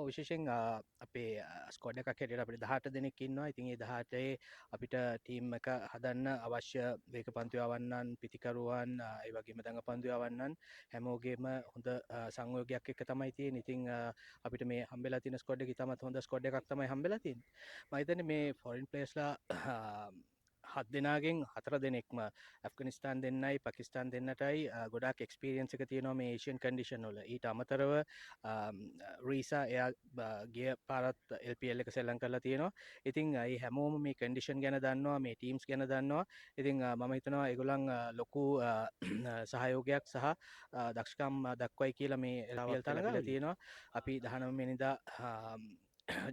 විශේෂයෙන් අපේ ස්කෝඩ් එකක් හැටියට අපිට 18 දෙනෙක් ඉන්නවා. ඉතින් ඒ 18 අපිට ටීම් එක හදන්න අවශ්‍ය වේග පන්දු යවන්නන්, පිතිකරුවන්, ඒ වගේම දඟ පන්දු යවන්නන් හැමෝගේම හොඳ සංයෝගයක් එක්ක තමයි තියෙන්නේ. ඉතින් අපිට මේ හම්බෙලා තියෙන ස්කෝඩ් එක ඉතාමත් හොඳ ස්කෝඩ් එකක් තමයි හම්බෙලා තියෙන්නේ. මම හිතන්නේ මේ ෆොරින් ප්ලේයර්ස්ලා 7 දෙනාගෙන් 4 දෙනෙක්ම ඇෆ්ගනිස්තාන් දෙන්නයි පාකිස්තාන් දෙන්නටයි ගොඩාක් එක්ස්පීරියන්ස් එක තියෙනවා මේ ඒෂියන් කන්ඩිෂන් වල. ඊට අමතරව රීසා එයා ගිය පාරත් LPL එක සෙල්ලම් කරලා තියෙනවා. ඉතින් ඒ හැමෝම මේ කන්ඩිෂන් ගැන දන්නවා, මේ ටීම්ස් ගැන දන්නවා. ඉතින් මම හිතනවා ඒගොල්ලන් ලොකු සහයෝගයක් සහ දක්ෂකම් දක්වයි කියලා මේ LPL තරග තියෙනවා. අපි 19 වෙනිදා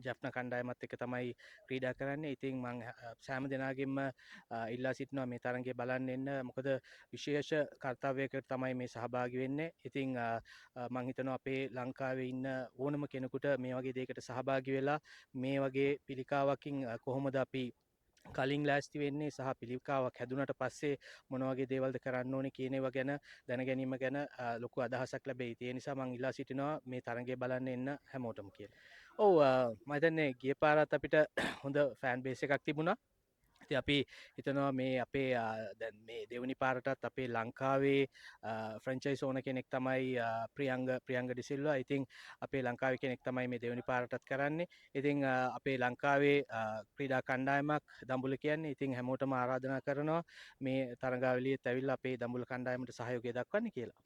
ජප්න කණ්ඩායමත් එක තමයි ක්‍රීඩා කරන්න. ඉතින් මං සෑම දෙනාගෙන්ම ඉල්ලා සිටිනවා මේ තරගේ බලන්න එන්න. මොකද විශේෂ කර්තව්‍යයකට තමයි මේ සහභාගි වෙන්නේ. ඉතින් මං හිතනවා අපේ ලංකාවේ ඉන්න ඕනම කෙනෙකුට මේ වගේ දෙයකට සහභාගි වෙලා මේ වගේ පිළිකාවකින් කොහොමද අපි කලින් ලෑස්ති වෙන්නේ සහ පිළිකාවක් හැදුනට පස්සේ මොන වගේ දේවල්ද කරන්න ඕනේ කියන ඒවා ගැන දැන ගැනීම ගැන ලොකු අදහසක් ලැබෙයි. ඒ නිසා මං ඉල්ලා සිටිනවා මේ තරගය බලන්න එන්න හැමෝටම කියලා. ඔව් මම හිතන්නේ ගිය පාරත් අපිට හොඳ ෆෑන් බේස් එකක් තිබුණා. ඉතින් අපි හිතනවා මේ අපේ දැන් මේ දෙවනි පාරටත් අපේ ලංකාවේ ෆ්‍රැන්චයිස් ඕන කෙනෙක් තමයි ප්‍රියංග ඩිසිල්වා. ඉතින් අපේ ලංකාවේ කෙනෙක් තමයි මේ දෙවනි පාරටත් කරන්නේ. ඉතින් අපේ ලංකාවේ ක්‍රීඩා කණ්ඩායමක් දඹුල්ල කියන්නේ. ඉතින් හැමෝටම ආරාධනා කරනවා මේ තරගාවලියට ඇවිල්ලා අපේ දඹුල්ල කණ්ඩායමට සහයෝගය දක්වන්න කියලා.